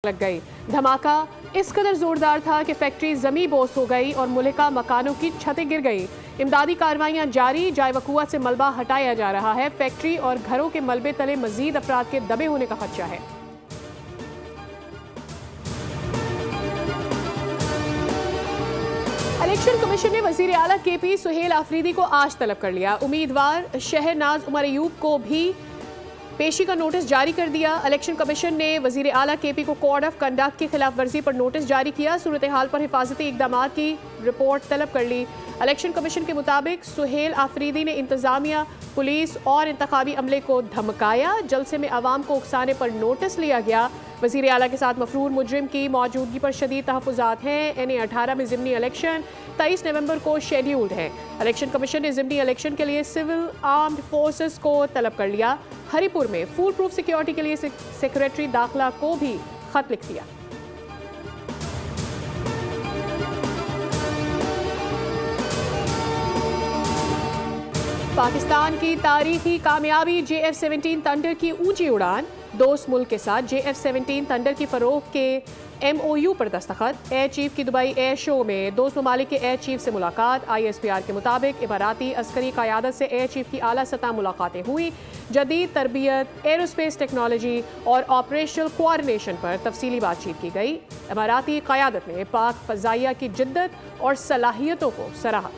लग गई। धमाका इस कदर जोरदार था कि फैक्ट्री जमी बोस हो गई और मुल्हिका मकानों की छतें गिर गई। इमदादी कार्रवाइयां जारी, जाय वकुआ से मलबा हटाया जा रहा है। फैक्ट्री और घरों के मलबे तले मजीद अफराद के दबे होने का खदशा है। इलेक्शन कमीशन ने वजीर आला केपी सुहेल आफरीदी को आज तलब कर लिया। उम्मीदवार शहरनाज उमर अयूब को भी पेशी का नोटिस जारी कर दिया। इलेक्शन कमीशन ने वजीर आला केपी को कोड ऑफ कंडक्ट की खिलाफ वर्जी पर नोटिस जारी किया। सूरत हाल पर हिफाजती इकदाम की रिपोर्ट तलब कर ली। इलेक्शन कमीशन के मुताबिक सुहेल आफरीदी ने इंतजामिया, पुलिस और इंतखाबी अमले को धमकाया। जलसे में अवाम को उकसाने पर नोटिस लिया गया। वजीर आला के साथ मफरूर मुजरिम की मौजूदगी पर शदीद तहफ़्फ़ुज़ात हैं। NA-18 में ज़िमनी इलेक्शन 23 नवंबर को शेड्यूल्ड है। इलेक्शन कमीशन ने ज़िमनी इलेक्शन के लिए सिविल आर्म्ड फोर्सेस को तलब कर लिया। हरीपुर में फूल प्रूफ सिक्योरिटी के लिए सेक्रेटरी दाखिला को भी खत लिख दिया। पाकिस्तान की तारीखी कामयाबी JF-17 थंडर की ऊंची उड़ान। दोस्त मुल्क के साथ JF-17 थंडर की फरोख के MOU पर दस्तखत। एयर चीफ की दुबई एयर शो में दोस्त ममालिक के एयर चीफ से मुलाकात। ISPR के मुताबिक इमाराती अस्करी क़यादत से एयर चीफ की आला सतह मुलाकातें हुई। जदीद तरबियत, एरोस्पेस टेक्नोलॉजी और ऑपरेशनल कोऑर्डिनेशन पर तफसीली बातचीत की गई। इमाराती क़यादत ने पाक फ़ज़ाइया की जिद्दत और सलाहियतों को सराहा।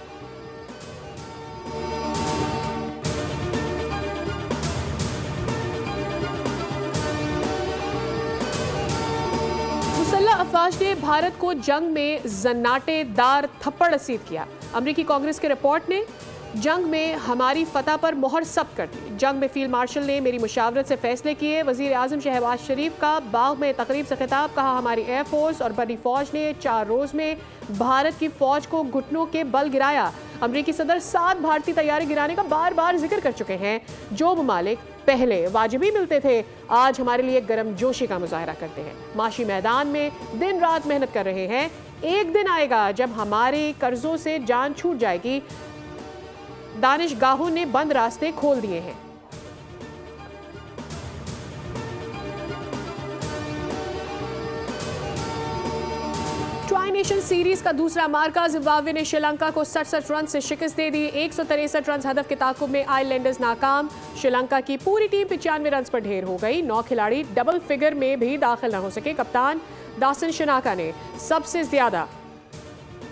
मुसल्लह अफवाज ने भारत को जंग में जन्नाटेदार थप्पड़ रसीद किया। अमरीकी कांग्रेस के रिपोर्ट ने जंग में हमारी फतह पर मोहर सब्त कर दी। जंग में फील्ड मार्शल ने मेरी मुशावरत से फैसले किए। वजीर आजम शहबाज शरीफ का बाग में तकरीब से खिताब। कहा, हमारी एयरफोर्स और बड़ी फौज ने 4 रोज में भारत की फौज को घुटनों के बल गिराया। अमरीकी सदर 7 भारतीय तैयारी गिराने का बार बार जिक्र कर चुके हैं। जो ममालिक पहले वाजिबी मिलते थे, आज हमारे लिए गर्म जोशी का मुजाहरा करते हैं। माशी मैदान में दिन रात मेहनत कर रहे हैं। एक दिन आएगा जब हमारे कर्जों से जान छूट जाएगी। दानिशगाहों ने बंद रास्ते खोल दिए हैं। ट्राई नेशन सीरीज का दूसरा मार्का। जिम्बाब्वे ने श्रीलंका को 67 रन से शिकस्त दे दी। 163 रन हदफ के ताकुब में आइलैंडर्स नाकाम। श्रीलंका की पूरी टीम 95 रन पर ढेर हो गई। 9 खिलाड़ी डबल फिगर में भी दाखिल न हो सके। कप्तान दासन शनाका ने सबसे ज्यादा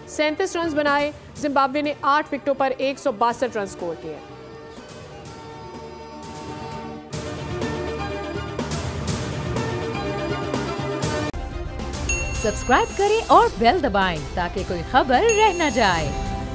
37 रन बनाए। जिम्बाब्वे ने 8 विकेटों पर 162 रन स्कोर किए। सब्सक्राइब करें और बेल दबाएं ताकि कोई खबर रह न जाए।